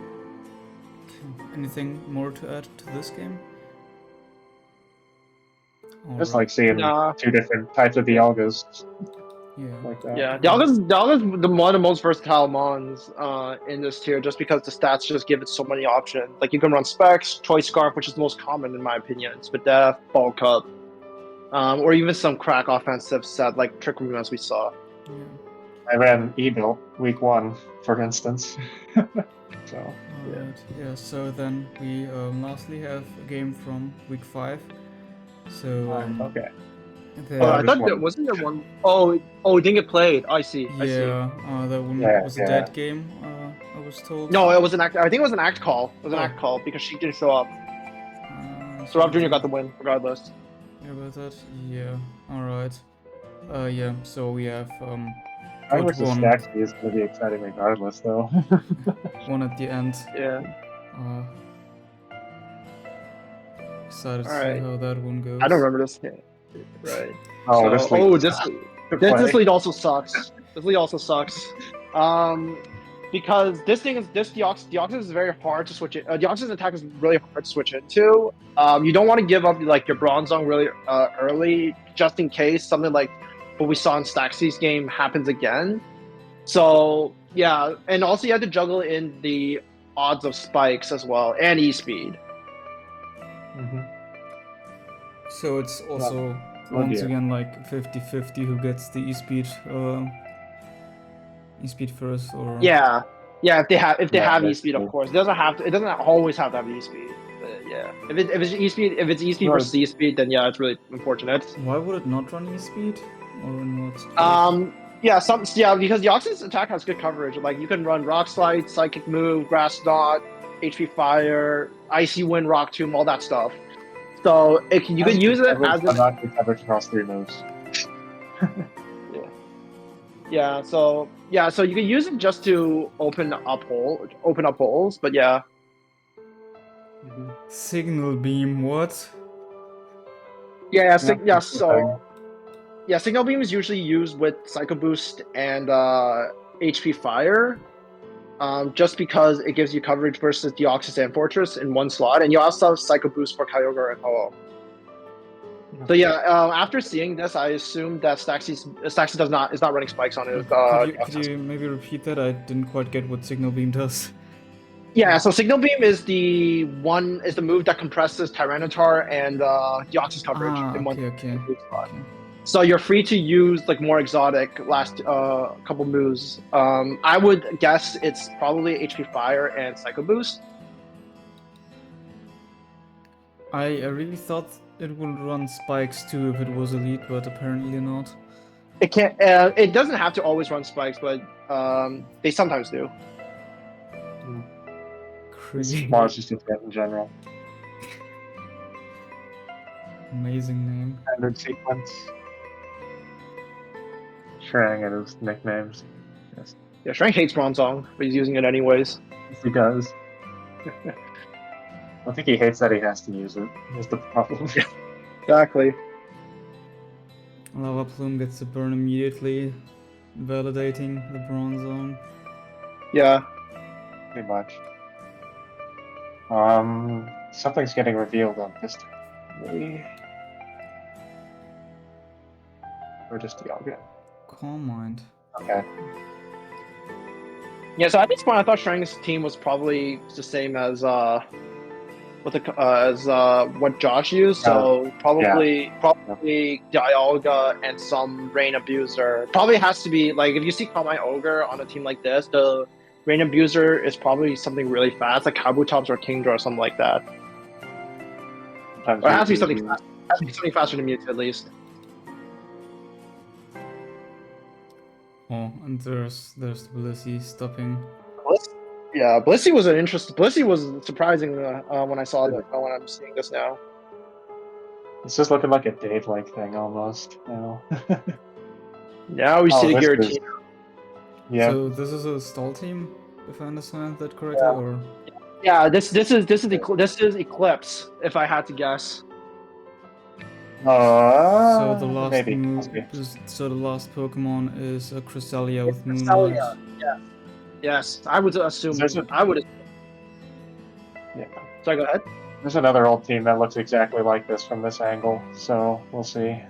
Anything more to add to this game? Just Alright. like seeing two different types of Dialgas Yeah. like that. Yeah, Dialga's one of the most versatile mons in this tier, just because the stats just give it so many options. Like you can run Specs, Choice Scarf, which is the most common in my opinion, Spadef, Bulk Up, or even some crack offensive set like Trick Room as we saw. Yeah. I ran E-Built week 1, for instance. So Alright. Yeah. So then we lastly have a game from week 5. So okay. I thought there wasn't there one. Oh, it didn't get played. I see. Yeah, that one was a dead game. I was told. No, it was an act. I think it was an act call. It was an act call because she didn't show up. So Rob Jr. got the win regardless. Yeah, about that. Yeah. All right. Yeah. So we have I versus Staxi is going to be exciting regardless, though. one at the end. Yeah. Excited to see how that one goes. I don't remember this game. Right. Oh, so, this lead also sucks. This lead also sucks. Because this Deoxys is very hard to switch it. Deoxys' attack is really hard to switch into. You don't want to give up like your Bronzong really early, just in case something like what we saw in Staxi's game happens again. So yeah, and also you have to juggle in the odds of spikes as well and E-speed. So it's also once again like 50-50 who gets the E-speed first, or yeah, if they have E-speed, of course. It doesn't always have to have E-speed. But yeah, if it's E-speed versus E-speed, then yeah, it's really unfortunate. Why would it not run E-speed? Or not? Because Deoxys' attack has good coverage. Like you can run Rock Slide, Psychic Move, Grass Knot, HP Fire, Icy Wind, Rock Tomb, all that stuff. So you can use it as not coverage across 3 moves. So you can use it just to open up holes, but yeah. Signal Beam, what? Signal Beam is usually used with Psycho Boost and HP Fire, just because it gives you coverage versus Deoxys and Fortress in one slot, and you also have Psycho Boost for Kyogre and Ho-Oh. So after seeing this, I assumed that Staxi is not running spikes on it. Could you maybe repeat that? I didn't quite get what Signal Beam does. Yeah, so Signal Beam is the move that compresses Tyranitar and Deoxys coverage in one slot. So you're free to use like more exotic last couple moves. I would guess it's probably HP Fire and Psycho Boost. I really thought it would run spikes too if it was elite, but apparently not. It can't. It doesn't have to always run spikes, but they sometimes do. Crazy. Mars just in general. Amazing name. Standard sequence. Shrang and his nicknames. Yes. Yeah, Shrang hates Bronzong, but he's using it anyways. Yes, he does. I think he hates that he has to use it. That's the problem. Exactly. Lava Plume gets a burn immediately, validating the Bronzong. Yeah. Pretty much. Something's getting revealed on this turn. Maybe. Or just Dialga. Calm mind. Okay. Yeah, so at this point, I thought Shrang's team was probably the same as what Josh used. So probably Dialga and some Rain Abuser. Probably has to be like if you see Call My Ogre on a team like this, the Rain Abuser is probably something really fast, like Kabutops or Kingdra or something like that. Or it has to be something fast. It has to be something faster than Mewtwo at least. Oh, and there's Blissey stopping. Yeah, Blissey was an interesting. Blissey was surprising when I saw that. When I'm seeing this now, it's just looking like a Dave-like thing almost now. now we see Giratina. Yeah. So this is a stall team, if I understand that correctly, or yeah, this is Eclipse. If I had to guess. so the last maybe. so the last Pokemon is a Cresselia with Cresselia, Moonlight. Yes, I would assume. Yeah. Sorry, go ahead. There's another old team that looks exactly like this from this angle, so we'll see.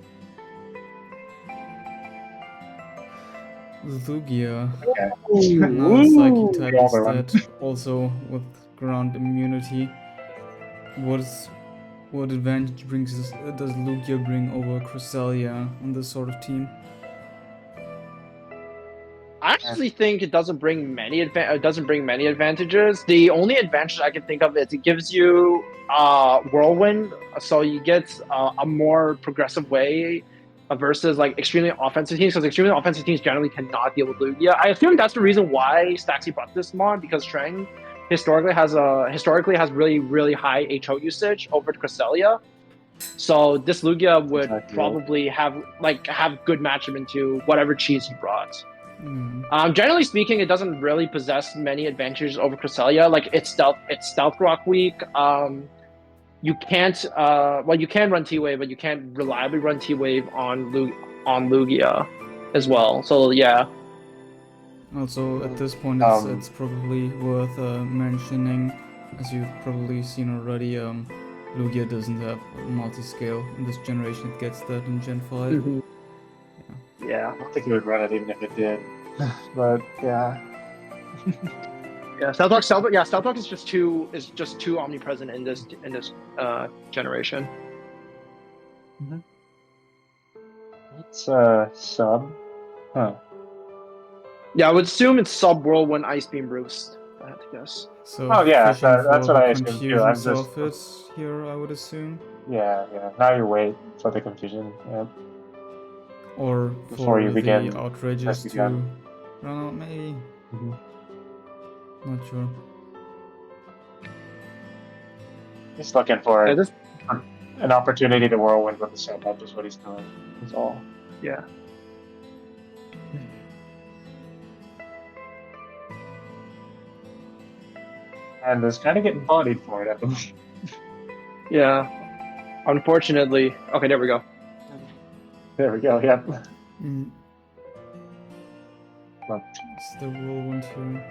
Lugia. Okay. Now Psychic type instead, also with ground immunity. What advantage does Lugia bring over Cresselia on this sort of team? I actually think it doesn't bring many advantages. The only advantage I can think of is it gives you Whirlwind, so you get a more progressive way versus like extremely offensive teams, because extremely offensive teams generally cannot deal with Lugia. I assume that's the reason why Staxi brought this mod, because Shrang historically has really high HO usage over Cresselia. So this Lugia would probably have good matchup into whatever cheese you brought. Generally speaking, it doesn't really possess many advantages over Cresselia. Like it's stealth rock weak. You can't you can run T-Wave, but you can't reliably run T-Wave on Lugia as well. So yeah. Also, at this point, it's probably worth mentioning, as you've probably seen already, Lugia doesn't have multi-scale in this generation. It gets that in Gen 5. Mm-hmm. Yeah. I don't think it would run it even if it did. But yeah. Yeah, Stealth is just too omnipresent in this generation. Mm-hmm. It's sub. Huh. Yeah, I would assume it's sub Whirlwind Ice Beam Roost. I had to guess. So that's what I assumed too. I'm just here, I would assume. Yeah. Now you wait for the confusion. Yep. Or before you begin the outrageous to run out, maybe. Mm-hmm. Not sure. Just looking for an opportunity to whirlwind with the setup is what he's doing. That's all. Yeah. And is kind of getting bodied for it at the moment. Yeah. Unfortunately. Okay, there we go. There we go, yep. It's the whirlwind here.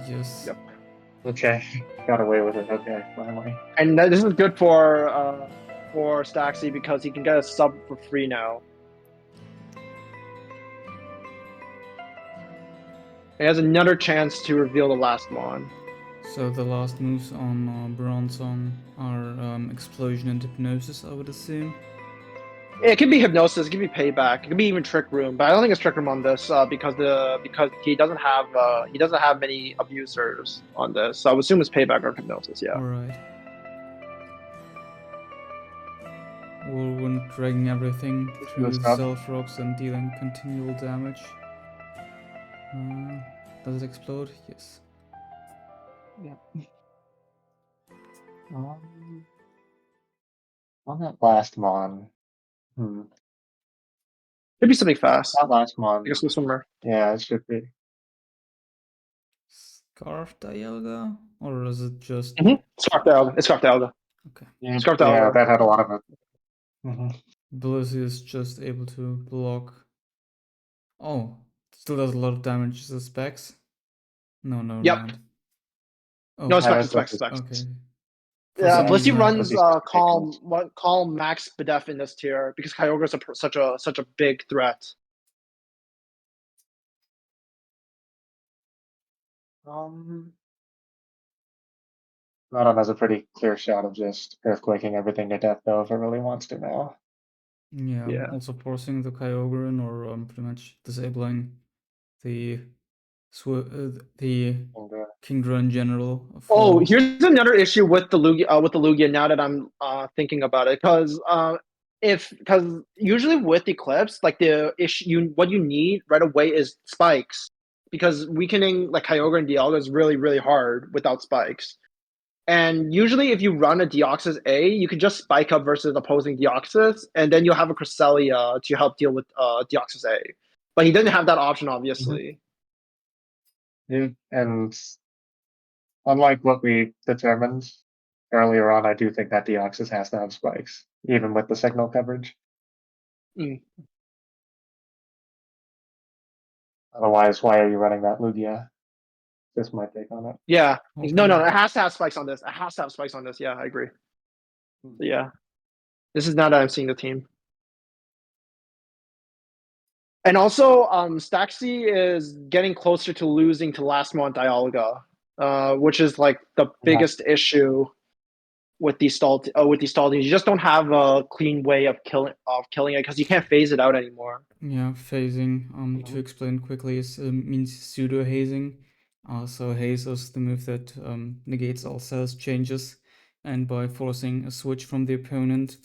Yes. Yep. Okay. Got away with it. Okay, finally. And this is good for Staxi because he can get a sub for free now. He has another chance to reveal the last one. So the last moves on Bronzong are Explosion and Hypnosis, I would assume. It could be Hypnosis, it could be Payback, it could be even Trick Room, but I don't think it's Trick Room on this because he doesn't have many abusers on this. So I would assume it's Payback or Hypnosis. Yeah. All right. Whirlwind dragging everything through Stealth Rocks and dealing continual damage. Does it explode? Yes. Yeah. On that last mon. Could be something fast. That last mon. I guess with somewhere. Yeah, it should be. Scarf Dialga? Or is it just... Scarf Dialga. It's Scarf Dialga. Okay. Scarf Dialga. Yeah, that had a lot of it. Blissey is just able to block. Oh, still does a lot of damage. Is it Specs? No. Yep. Mind. Oh, no, Specs. Okay. Yeah, some Blissey reason, runs Blissy's calm Max Bedef in this tier because Kyogre's such a big threat. Groudon has a pretty clear shot of just earthquaking everything to death, though, if it really wants to now. yeah, Yeah. also forcing the Kyogre in, or pretty much disabling the the And, Kingdra in general. Oh, For here's another issue with the Lugia. Now that I'm thinking about it, because usually with Eclipse, like the issue, what you need right away is spikes, because weakening like Kyogre and Dialga is really hard without spikes. And usually, if you run a Deoxys A, you can just spike up versus opposing Deoxys, and then you'll have a Cresselia to help deal with Deoxys A. But he didn't have that option, obviously. yeah, and unlike what we determined earlier on, I do think that Deoxys has to have spikes, even with the signal coverage. Mm. Otherwise, why are you running that Lugia? Just my take on it. Yeah. Okay. No, it has to have spikes on this. It has to have spikes on this. Yeah, I agree. Yeah. This is now that I'm seeing the team. And also, Staxi is getting closer to losing to last month Dialga, which is like the biggest issue with these stall teams. You just don't have a clean way of killing it because you can't phase it out anymore. Yeah, phasing. To explain quickly, is means pseudo hazing. So haze is the move that negates all status changes, and by forcing a switch from the opponent,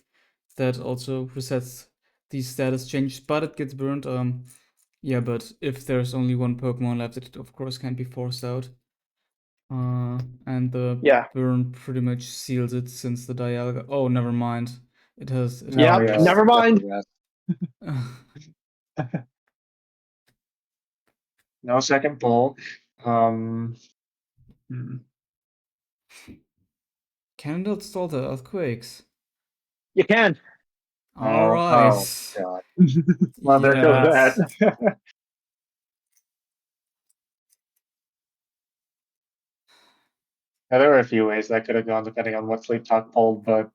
that also resets these status changes, but it gets burned. Yeah, but if there's only one Pokemon left, it of course can't be forced out. And the Yeah. burn pretty much seals it since the Dialga. Oh, never mind. It has. Yeah, never mind. No second pull. Can it stall the earthquakes? You can. All right. Oh god. Well, there goes Yes. that. Now, there were a few ways that could have gone depending on what Sleep Talk pulled, but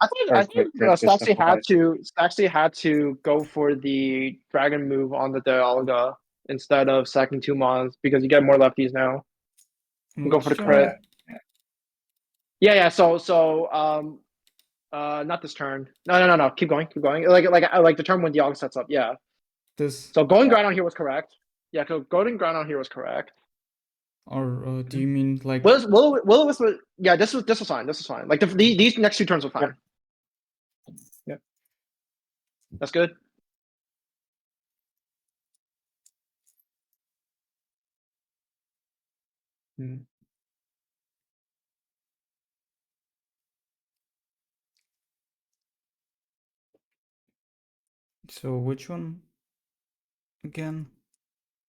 I think Grid just Staxi had to go for the dragon move on the Dialga instead of sacking 2 mons because you get more lefties now. You go for the crit. Yeah. So not this turn. No. Keep going. Like the turn when Dialga sets up. Yeah. This. So going ground on here was correct. Yeah, so going ground on here was correct. Or do you mean like? Yeah, this was fine. This was fine. Like these next 2 turns were fine. Yep. That's good. So which one? Again?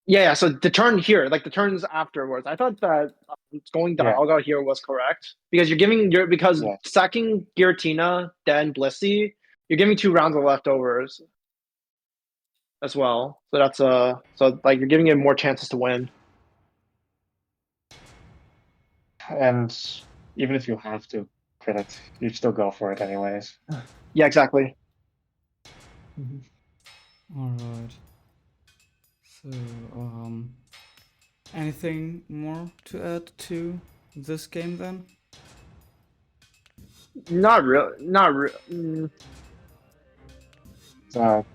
Yeah. So the turn here, like the turns afterwards, I thought that going Dialga here was correct because sacking Giratina, then Blissey, you're giving 2 rounds of leftovers as well. So that's so like you're giving it more chances to win. And even if you have to crit it, you still go for it anyways. Yeah, exactly. All right. So anything more to add to this game then? Not real.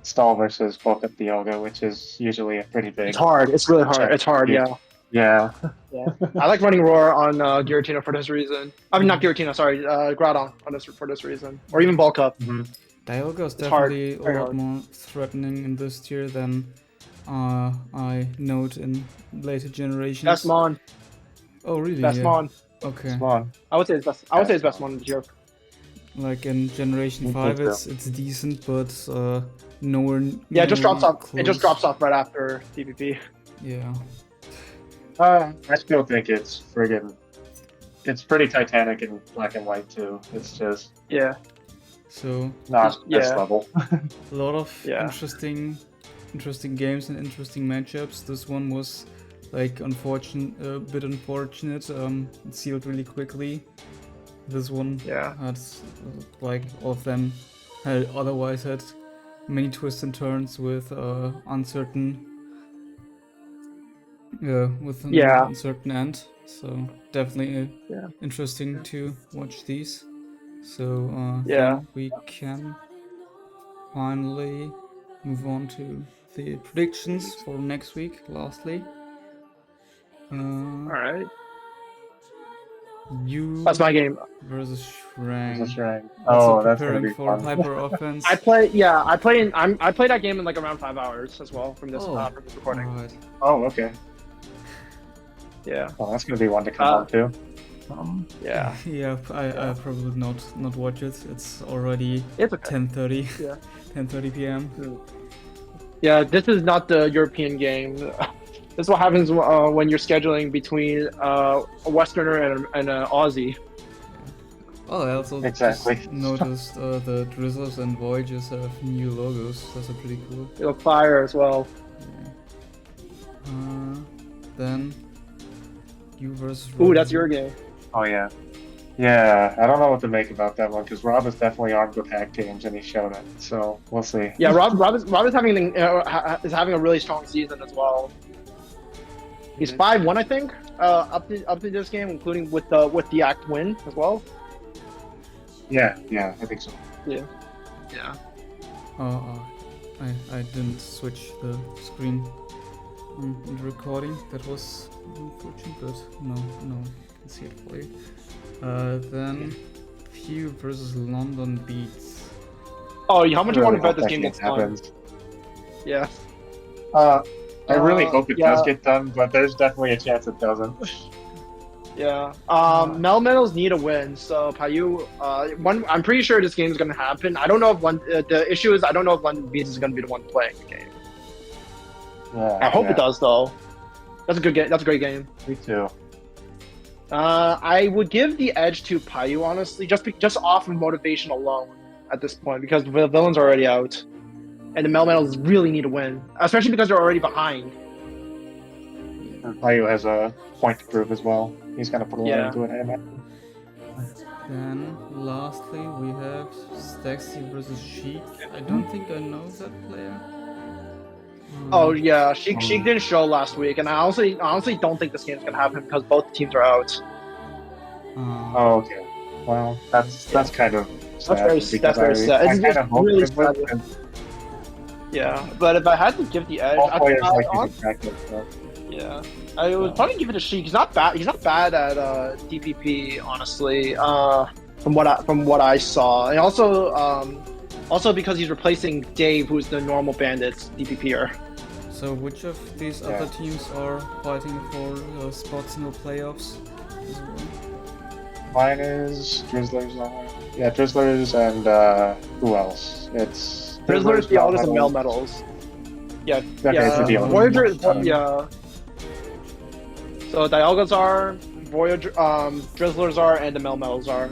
Stall versus bulk up Dialga, which is usually a pretty big. It's hard. It's really hard. It's hard. Yeah. Yeah. I like running Roar on Giratina for this reason. I mean, not Giratina. Sorry, Groudon for this reason, or even bulk up. Dialga is definitely a lot more threatening in this tier than I note in later generations. Best mon. Oh really? Best mon. Okay. Mon. I would say it's best. I would say it's best mon in the tier. Like in Generation 5, it's decent, but nowhere. Yeah, it just drops off. Close. It just drops off right after DPP. Yeah. I still think it's friggin'. It's pretty Titanic in black and white too. It's just So not this level. A lot of interesting games and interesting matchups. This one was like a bit unfortunate. It sealed really quickly. this one Yeah. had like all of them had otherwise had many twists and turns with uncertain with an Yeah. uncertain end. So definitely Yeah. interesting to watch these. So Yeah. then we can finally move on to the predictions for next week. Lastly, All right. you That's my game. versus Is Shrang. this right? Also Oh, that's gonna preparing be for fun. hyper offense. I play. Yeah, I play. I play that game in like around 5 hours as well from this recording. Alright. Oh, okay. Yeah. Well, that's gonna be one to come on too. Yeah. Yeah, I probably not watch it. It's already It's okay. 10:30. Yeah. 10:30 p.m. Yeah. This is not the European game. This is what happens when you're scheduling between a Westerner and an Aussie. Oh, I also Exactly. just noticed the Drizzlers and Voyagers have new logos. Those are pretty cool. It'll fire as well. Yeah. Then you versus Ooh, Rob. that's your game. Oh yeah. Yeah, I don't know what to make about that one because Rob is definitely armed with hack teams and he showed it. So we'll see. Yeah, Rob is having a really strong season as well. He's 5-1, I think, up to this game, including with the act win as well. Yeah, I think so. Yeah. I didn't switch the screen in the recording. That was unfortunate, but no, I can see it for you. Then Piyu versus London Beats. Oh, how much you want to bet hope this that game shit gets done? happens. Yeah. I really hope it yeah. does get done, but there's definitely a chance it doesn't. Yeah. Mel Metals need a win, so Piyu. I'm pretty sure this game is gonna happen. I don't know if the issue is I don't know if London Beats is gonna be the one playing the game. Yeah, I hope it does though. That's a good game. That's a great game. Me too. I would give the edge to Piyu honestly, just off of motivation alone at this point because the villains are already out, and the Mel Metals really need a win, especially because they're already behind. And Piyu has a point to prove as well. He's gonna put a lot Yeah. into it, I imagine. Then lastly we have Staxi versus Sheik. I don't think I know that player. Oh yeah, Sheik didn't show last week, and I honestly don't think this game's gonna happen because both teams are out. Oh, okay. Well, that's kind of sad. very because sad. I It's kind just of hoped really it would, sad. and Yeah, but if I had to give the edge, all players like I, using practice, so. yeah, I would probably give it to Sheik. He's not bad. He's not bad at DPP, honestly. From what I saw, and also because he's replacing Dave, who's the normal Bandits DPPer. So which of these other teams are fighting for spots in the playoffs as well? Mine is Drizzlers. Yeah, Drizzlers and who else? It's Drizzlers, the Alders, and Mel Metals. Metals. Yeah, Okay, yeah. so the Alders. Voyager, yeah. So Dialgas are, Voyager, Drizzlers are, and the Mel Metals are.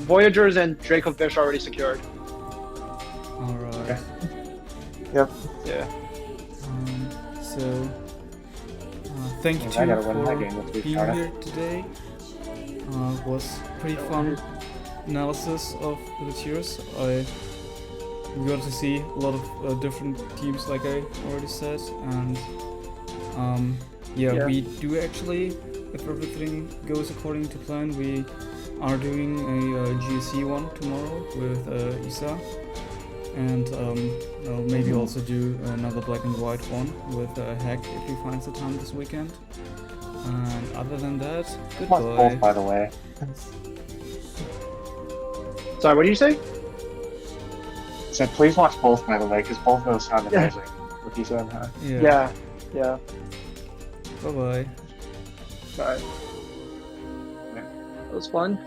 Voyagers and Draco Fish are already secured. Alright. Okay. Yep. Yeah. So thank you I gotta win my for game this week, being darn it. here today. It was pretty fun analysis of the tiers. We got to see a lot of different teams, like I already said, and Yeah. we do actually, if everything goes according to plan, we are doing a GSC one tomorrow with Isa, and I'll maybe also do another black and white one with Hack if he finds the time this weekend. And other than that, Watch goodbye. both, by the way. Sorry, what did you say? Said please watch both, by the way, because both of those sound Yeah. amazing. What you said, huh? Yeah. Yeah. Bye bye. Bye. That was fun.